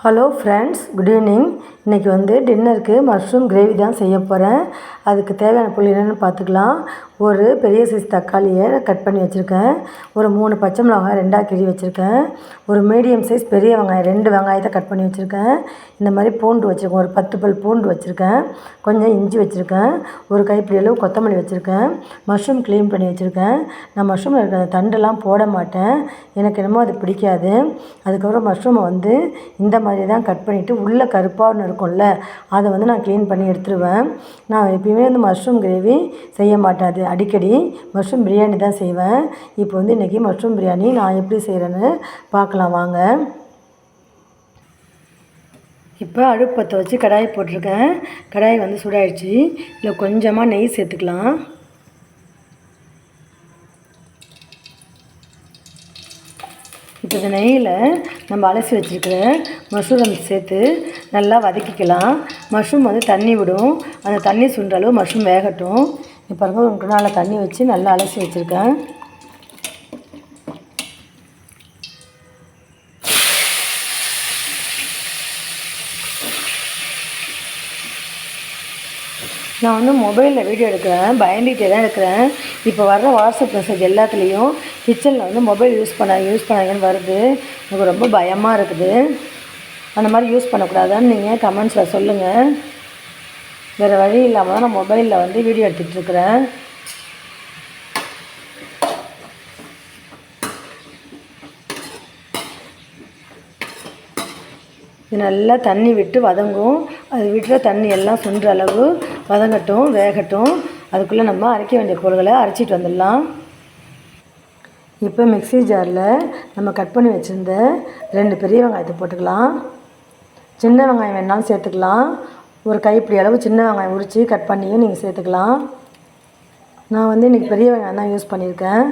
Hello friends, good evening. இன்றைக்கி டின்னருக்கு mushroom gravy தான் செய்ய போகிறேன். அதுக்கு தேவையான பொருள் என்னென்னு பார்த்துக்கலாம். ஒரு பெரிய சைஸ் தக்காளியை கட் பண்ணி வச்சுருக்கேன். ஒரு 3 பச்சை மிளகாய் 2ஆக கீறி வச்சுருக்கேன். ஒரு மீடியம் சைஸ் பெரிய வெங்காயம் 2 வெங்காயத்தை கட் பண்ணி வச்சுருக்கேன். இந்த மாதிரி பூண்டு வச்சுருக்கேன். ஒரு 10 பல் பூண்டு வச்சுருக்கேன். கொஞ்சம் இஞ்சி வச்சுருக்கேன். ஒரு கைப்பிடி அளவு கொத்தமல்லி வச்சுருக்கேன். மஷ்ரூம் க்ளீன் பண்ணி வச்சுருக்கேன். நான் மஷ்ரூம் இருக்கிற தண்டெல்லாம் போட மாட்டேன், எனக்கு என்னமோ அது பிடிக்காது. அதுக்கப்புறம் மஷ்ரூமை இந்த மாதிரி தான் கட் பண்ணிவிட்டு உள்ளே கருப்பாக இருக்கும்ல, அதை நான் க்ளீன் பண்ணி எடுத்துருவேன். நான் எப்பயுமே மஷ்ரூம் கிரேவி செய்ய மாட்டேன், அது அடிக்கடி மஷ்ரூம் பிரியாணி தான் செய்வேன். இப்போ இன்றைக்கி மஷ்ரூம் பிரியாணி நான் எப்படி செய்கிறேன்னு பார்க்கலாம் வாங்க. இப்போ அடுப்பு பற்ற வச்சு கடாய் போட்டிருக்கேன். கடாய் சூடாயிடுச்சு. இல்லை கொஞ்சமாக நெய் சேர்த்துக்கலாம். இப்போ இந்த நெய்யில் நம்ம அலசி வச்சுருக்கிற மஷ்ரூம் சேர்த்து நல்லா வதக்கிக்கலாம். மஷ்ரூம் தண்ணி விடும். அந்த தண்ணி சுண்டுற அளவு மஷ்ரூம் வேகட்டும். இப்போ பாருங்கள், ஒரு நாள் தண்ணி வச்சு நல்லா அலசி வச்சுருக்கேன். நான் மொபைலில் வீடியோ எடுக்கிறேன், பயந்துகிட்டே தான் எடுக்கிறேன். இப்போ வர்ற வாட்ஸ்அப் மெசேஜ் எல்லாத்துலேயும் கிச்சனில் மொபைல் யூஸ் பண்ணாங்கன்னு வருது. எனக்கு ரொம்ப பயமாக இருக்குது. அந்த மாதிரி யூஸ் பண்ணக்கூடாதான்னு நீங்கள் கமெண்ட்ஸில் சொல்லுங்கள். வேறு வழி இல்லாமல் தான் நான் மொபைலில் வீடியோ எடுத்துகிட்ருக்குறேன். இது நல்லா தண்ணி விட்டு வதங்கும். அது விட்டுற தண்ணி எல்லாம் சுண்டுற அளவு வதங்கட்டும், வேகட்டும். அதுக்குள்ளே நம்ம அரைக்க வேண்டிய பொருட்களை அரைச்சிட்டு வந்துடலாம். இப்போ மிக்ஸி ஜாரில் நம்ம கட் பண்ணி வச்சுருந்த 2 பெரிய வெங்காயத்தை போட்டுக்கலாம். சின்ன வெங்காயம் வேணாலும் சேர்த்துக்கலாம். ஒரு கைப்பிடி அளவு சின்ன வெங்காயம் உரித்து கட் பண்ணியும் நீங்கள் சேர்த்துக்கலாம். நான் இன்றைக்கி பெரிய வெங்காயம் தான் யூஸ் பண்ணியிருக்கேன்.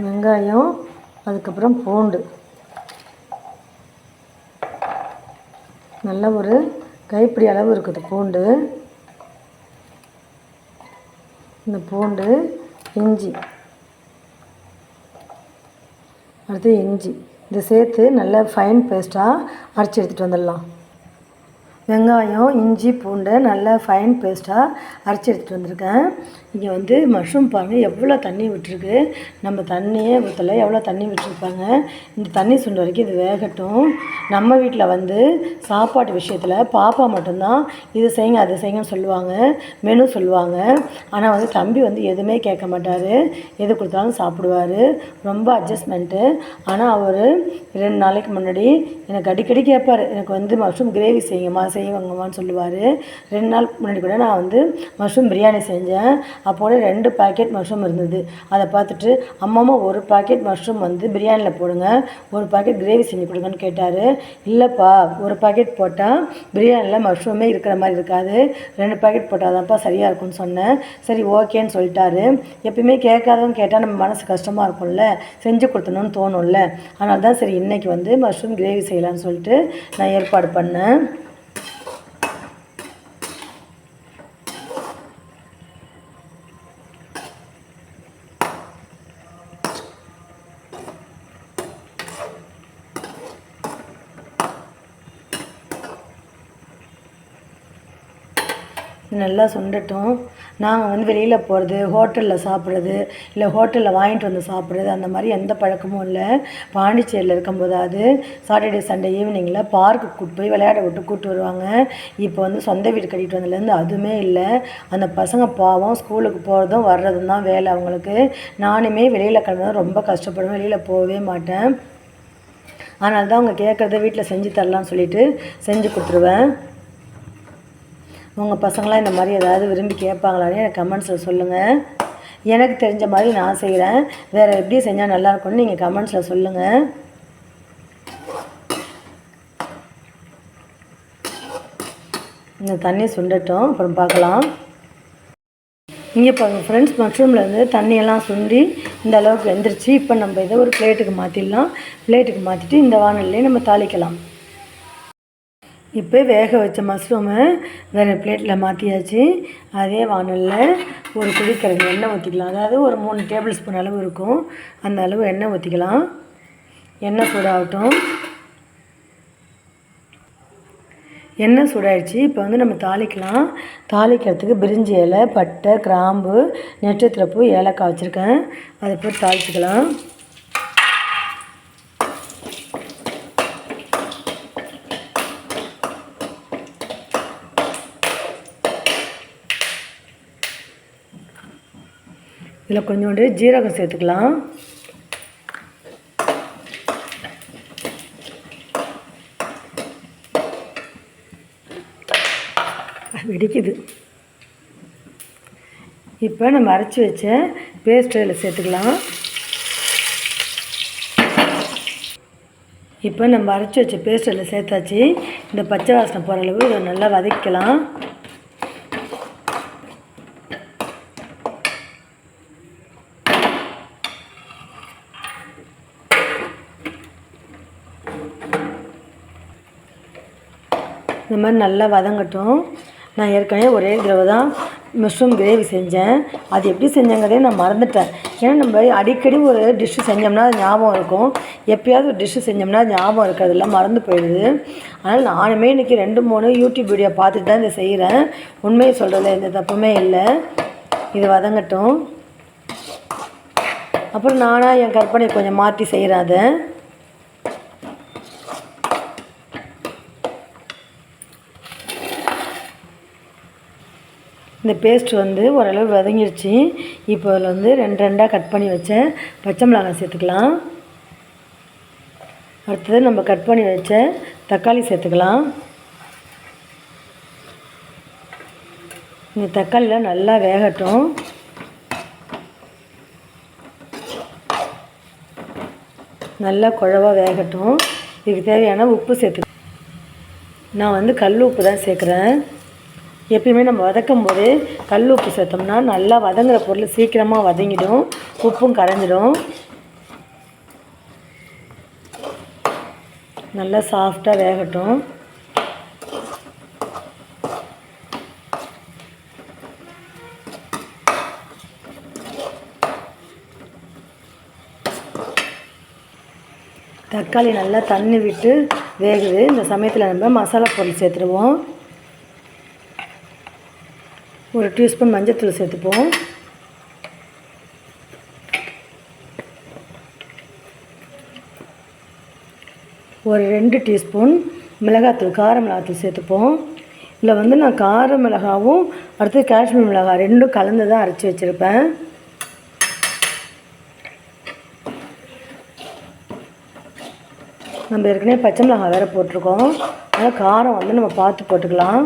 வெங்காயம், அதுக்கப்புறம் பூண்டு, நல்ல ஒரு கைப்பிடி அளவு இருக்குது பூண்டு. இந்த பூண்டு, இஞ்சி, அடுத்து இஞ்சி இதை சேர்த்து நல்லா ஃபைன் பேஸ்ட்டாக அரைச்சி எடுத்துகிட்டு வந்துடலாம். வெங்காயம், இஞ்சி, பூண்டை நல்லா ஃபைன் பேஸ்ட்டாக அரைச்சி எடுத்துகிட்டு வந்திருக்கேன். இங்கே மஷ்ரூம் பாருங்கள் எவ்வளோ தண்ணி விட்டுருக்கு. நம்ம தண்ணியே ஊற்றலை, எவ்வளோ தண்ணி விட்டுருப்பாங்க. இந்த தண்ணி சுண்ட வரைக்கும் இது வேகட்டும். நம்ம வீட்டில் சாப்பாட்டு விஷயத்தில் பாப்பா மட்டும்தான் இது செய்யுங்க அது செய்யுங்கன்னு சொல்லுவாங்க, மெனு சொல்லுவாங்க. ஆனால் தம்பி எதுவுமே கேட்க மாட்டார், எது கொடுத்தாலும் சாப்பிடுவார். ரொம்ப அட்ஜஸ்ட்மெண்ட்டு. ஆனால் அவர் 2 நாளைக்கு முன்னாடி எனக்கு அடிக்கடி கேட்பார், எனக்கு மஷ்ரூம் கிரேவி செய்வாங்கம்மான்னு சொல்லுவார். 2 நாள் முன்னாடி கூட நான் மஷ்ரூம் பிரியாணி செஞ்சேன். அப்போது 2 பாக்கெட் மஷ்ரூம் இருந்தது. அதை பார்த்துட்டு அம்மாமா ஒரு பாக்கெட் மஷ்ரூம் பிரியாணியில் போடுங்க, ஒரு பாக்கெட் கிரேவி செஞ்சு கொடுங்கன்னு கேட்டார். இல்லைப்பா, ஒரு பாக்கெட் போட்டால் பிரியாணியில் மஷ்ரூமே இருக்கிற மாதிரி இருக்காது, 2 பாக்கெட் போட்டால் தான்ப்பா சரியாக இருக்கும்னு சொன்னேன். சரி ஓகேன்னு சொல்லிட்டாரு. எப்பயுமே கேட்காதவங்க கேட்டால் நம்ம மனசு கஷ்டமாக இருக்கும்ல, செஞ்சு கொடுத்தணும்னு தோணும்ல. அதனால தான் சரி இன்றைக்கி மஷ்ரூம் கிரேவி செய்யலான்னு சொல்லிட்டு நான் ஏற்பாடு பண்ணேன். நல்லா சுண்டட்டும். நாங்கள் வெளியில் போகிறது, ஹோட்டலில் சாப்பிட்றது, இல்லை ஹோட்டலில் வாங்கிட்டு வந்து சாப்பிட்றது, அந்த மாதிரி எந்த பழக்கமும் இல்லை. பாண்டிச்சேரியில் இருக்கும்போதாவது சாட்டர்டே சண்டே ஈவினிங்கில் பார்க்குக்கு கூப்பிட்டு போய் விளையாட விட்டு கூப்பிட்டு வருவாங்க. இப்போ சொந்த வீடு கட்டிட்டு வந்ததுலேருந்து அதுவுமே இல்லை. அந்த பசங்க பாவம் ஸ்கூலுக்கு போகிறதும் வர்றதும் தான் வேலை அவங்களுக்கு. நானுமே வெளியில் கிளம்புறது ரொம்ப கஷ்டப்படுவேன், வெளியில் போகவே மாட்டேன். அதனால தான் அவங்க கேட்குறத வீட்டில் செஞ்சு தரலான்னு சொல்லிட்டு செஞ்சு கொடுத்துருவேன். உங்கள் பசங்களாம் இந்த மாதிரி ஏதாவது விரும்பி கேட்பாங்களான்னு எனக்கு கமெண்ட்ஸில் சொல்லுங்கள். எனக்கு தெரிஞ்ச மாதிரி நான் செய்கிறேன். வேறு எப்படி செஞ்சால் நல்லாயிருக்கும்னு நீங்கள் கமெண்ட்ஸில் சொல்லுங்கள். இந்த தண்ணி சுண்டட்டும், அப்புறம் பார்க்கலாம். இங்கே பாருங்கள் ஃப்ரெண்ட்ஸ், மஷ்ரூம்லேருந்து தண்ணியெல்லாம் சுண்டி இந்த அளவுக்கு வெந்துருச்சு. இப்போ நம்ம இதை ஒரு பிளேட்டுக்கு மாற்றிடலாம். பிளேட்டுக்கு மாற்றிட்டு இந்த வானல்லையே நம்ம தாளிக்கலாம். இப்போ வேக வச்ச மஷ்ரூமை வேறு பிளேட்டில் மாற்றியாச்சு. அதே வானலில் ஒரு குழிக்கரண்டி எண்ணெய் ஊற்றிக்கலாம். அதாவது ஒரு 3 டேபிள் ஸ்பூன் அளவு இருக்கும், அந்த அளவு எண்ணெய் ஊற்றிக்கலாம். எண்ணெய் சூடாகட்டும். எண்ணெய் சூடாயிடுச்சு. இப்போ வந்து நம்ம தாளிக்கலாம். தாளிக்கிறதுக்கு பிரிஞ்சி இலை, பட்டை, கிராம்பு, நட்சத்திரப்பூ, ஏலக்காய் வச்சுருக்கேன். அதை போட்டு தாளிச்சிக்கலாம். இதில் கொஞ்சோண்டு ஜீரகம் சேர்த்துக்கலாம். வெடிக்குது. இப்போ நம்ம அரைச்சி வச்ச பேஸ்ட் இதில் சேர்த்துக்கலாம். இப்போ நம்ம அரைச்சி வச்ச பேஸ்ட் இதில் சேர்த்தாச்சு. இந்த பச்சை வாசனை போகிற அளவு இதை நல்லா வதக்கலாம். இந்த மாதிரி நல்லா வதங்கட்டும். நான் ஏற்கனவே ஒரே தடவை தான் மஷ்ரூம் கிரேவி செஞ்சேன். அது எப்படி செஞ்சேங்கிறதே நான் மறந்துட்டேன். ஏன்னா நம்ம அடிக்கடி ஒரு டிஷ்ஷு செஞ்சோம்னா அது ஞாபகம் இருக்கும். எப்போயாவது ஒரு டிஷ்ஷு செஞ்சோம்னா அது ஞாபகம் இருக்கிறதெல்லாம் மறந்து போயிடுது. அதனால் நானுமே இன்றைக்கி 2-3 யூடியூப் வீடியோ பார்த்துட்டு தான் இதை செய்கிறேன். உண்மையை சொல்கிறதுல எந்த தப்புமே இல்லை. இது வதங்கட்டும். அப்புறம் நானாக என் கற்பனை கொஞ்சம் மாற்றி செய்கிறேன். அதை இந்த பேஸ்ட் வந்து ஓரளவு வதங்கிடுச்சு. இப்போ அதில் வந்து 2 கட் பண்ணி வச்ச பச்சை மிளகாய் சேர்த்துக்கலாம். அடுத்தது நம்ம கட் பண்ணி வச்ச தக்காளி சேர்த்துக்கலாம். இந்த தக்காளிலாம் நல்லா வேகட்டும். நல்லா குழவாக வேகட்டும். இதுக்கு தேவையான உப்பு சேர்த்து நான் வந்து கல் உப்பு தான் சேர்க்குறேன். எப்பயுமே நம்ம வதக்கும் போது கல் உப்பு சேர்த்தோம்னா நல்லா வதங்குற பொருள் சீக்கிரமாக வதங்கிடும், உப்பும் கரைஞ்சிடும். நல்லா சாஃப்டாக வேகட்டும். தக்காளி நல்லா தண்ணி விட்டு வேகுது. இந்த சமயத்தில் நம்ம மசாலா பொருள் சேர்த்துருவோம். 1 டீஸ்பூன் மஞ்சள்தூள் சேர்த்துப்போம். ஒரு 2 டீஸ்பூன் மிளகாத்தூள், கார மிளகாத்தூள் சேர்த்துப்போம். இதில் வந்து நான் கார மிளகாவும் அடுத்து காஷ்மீர் மிளகாய் 2ம் கலந்து தான் அரைச்சி வச்சுருப்பேன். நம்ம ஏற்கனவே பச்சை மிளகாய் வேறு போட்டிருக்கோம். அதனால் காரம் வந்து நம்ம பார்த்து போட்டுக்கலாம்.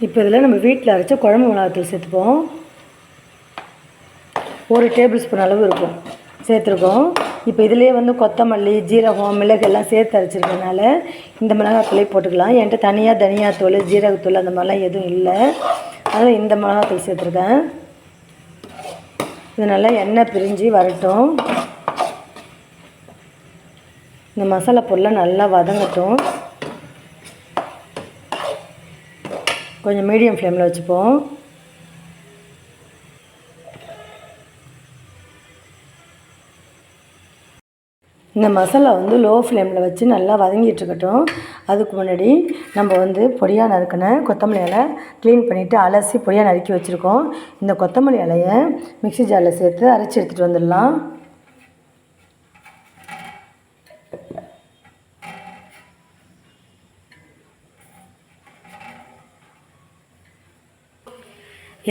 இப்போ இதில் நம்ம வீட்டில் அரைச்ச குழம்பு மிளகாத்தூள் சேர்த்துப்போம். 1 டேபிள் ஸ்பூன் அளவு இருக்கும் சேர்த்துருக்கோம். இப்போ இதிலே வந்து கொத்தமல்லி, ஜீரகம், மிளகு எல்லாம் சேர்த்து அரைச்சிருக்கனால இந்த மிளகாத்தூளே போட்டுக்கலாம். என்கிட்ட தனியாக தனியாத்தூள், ஜீரகத்தூள் அந்த மாதிரிலாம் எதுவும் இல்லை. அதனால் இந்த மிளகாத்தூள் சேர்த்துருக்கேன். இது நல்லா எண்ணெய் பிரிஞ்சு வரட்டும். இந்த மசாலா பொருளை நல்லா வதங்கட்டும். கொஞ்சம் மீடியம் ஃப்ளேமில் வச்சுப்போம். இந்த மசாலா வந்து லோ ஃப்ளேமில் வச்சு நல்லா வதங்கிட்டுருக்கட்டும். அதுக்கு முன்னாடி நம்ம வந்து பொடியாக நறுக்கின கொத்தமல்லி இலை க்ளீன் பண்ணிவிட்டு அலசி பொடியாக நறுக்கி வச்சுருக்கோம். இந்த கொத்தமல்லி இலையை மிக்ஸி ஜாரில் சேர்த்து அரைச்சி எடுத்துகிட்டு வந்துடலாம்.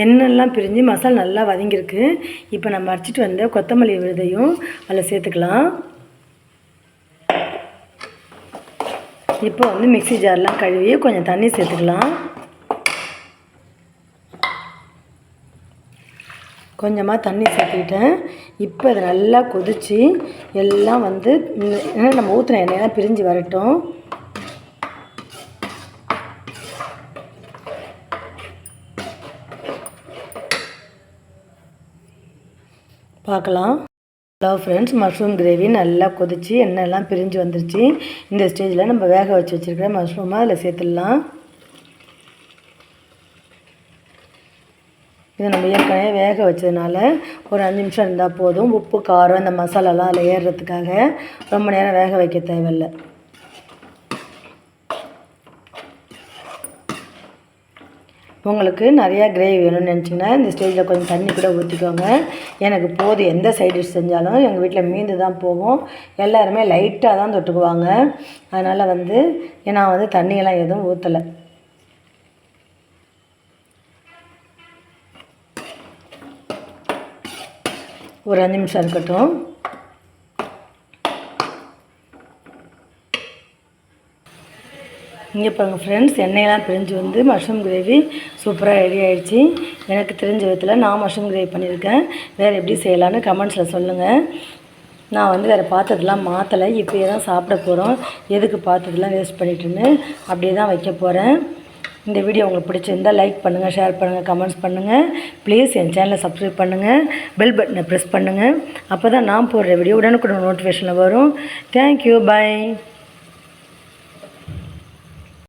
எண்ணெய்லாம் பிரிஞ்சு மசாலா நல்லா வதங்கியிருக்கு. இப்போ நம்ம அரைச்சிட்டு வந்த கொத்தமல்லி விழுதையும் அதில் சேர்த்துக்கலாம். இப்போ வந்து மிக்ஸி ஜார்லாம் கழுவி கொஞ்சம் தண்ணி சேர்த்துக்கலாம். கொஞ்சமாக தண்ணி சேர்த்துக்கிட்டேன். இப்போ இதை நல்லா கொதித்து எல்லாம் வந்து நம்ம ஊற்றின எண்ணெயெல்லாம் பிரிஞ்சு வரட்டும். பார்க்கலாம். ஹலோ ஃப்ரெண்ட்ஸ், மஷ்ரூம் கிரேவி நல்லா கொதித்து எண்ணெய்லாம் பிரிஞ்சு வந்துருச்சு. இந்த ஸ்டேஜில் நம்ம வேக வச்சு வச்சுருக்கிற மஷ்ரூமை அதில் சேர்த்துடலாம். இதை நம்ம ஏற்கனவே வேக வச்சதுனால ஒரு 5 நிமிஷம் இருந்தால் போதும். உப்பு, காரம், இந்த மசாலாலாம் அதில் ஏறுறதுக்காக ரொம்ப நேரம் வேக வைக்க தேவையில்லை. உங்களுக்கு நிறையா கிரேவி வேணும்னு நினச்சிங்கன்னா இந்த ஸ்டேஜில் கொஞ்சம் தண்ணி கூட ஊற்றிக்கோங்க. எனக்கு போதும். எந்த சைட் டிஷ் செஞ்சாலும் எங்கள் வீட்டில் மீந்து தான் போகும். எல்லாருமே லைட்டாக தான் தொட்டுக்குவாங்க. அதனால் நான் தண்ணியெல்லாம் எதுவும் ஊற்றலை. ஒரு 5 நிமிஷம் இருக்கட்டும். இங்கே பாருங்கள் ஃப்ரெண்ட்ஸ், எண்ணெயெல்லாம் பிரிஞ்சு வந்து மஷ்ரூம் கிரேவி சூப்பராக ரெடி ஆகிடுச்சி. எனக்கு தெரிஞ்ச விதத்தில் நான் மஷ்ரூம் கிரேவி பண்ணியிருக்கேன். வேறு எப்படி செய்யலான்னு கமெண்ட்ஸில் சொல்லுங்கள். நான் வேறு பாத்திரத்தெலாம் மாற்றலை. இப்போயே தான் சாப்பிட போகிறோம். எதுக்கு பாத்திரத்தெலாம் வேஸ்ட் பண்ணிட்டுன்னு அப்படியே தான் வைக்க போகிறேன். இந்த வீடியோ உங்களுக்கு பிடிச்சிருந்தால் லைக் பண்ணுங்கள், ஷேர் பண்ணுங்கள், கமெண்ட்ஸ் பண்ணுங்கள். ப்ளீஸ் என் சேனலை சப்ஸ்கிரைப் பண்ணுங்கள். பெல் பட்டனை ப்ரெஸ் பண்ணுங்கள். அப்போ தான் நான் போடுற வீடியோ உடனுக்குடன் நோட்டிஃபிகேஷனில் வரும். Thank you, by.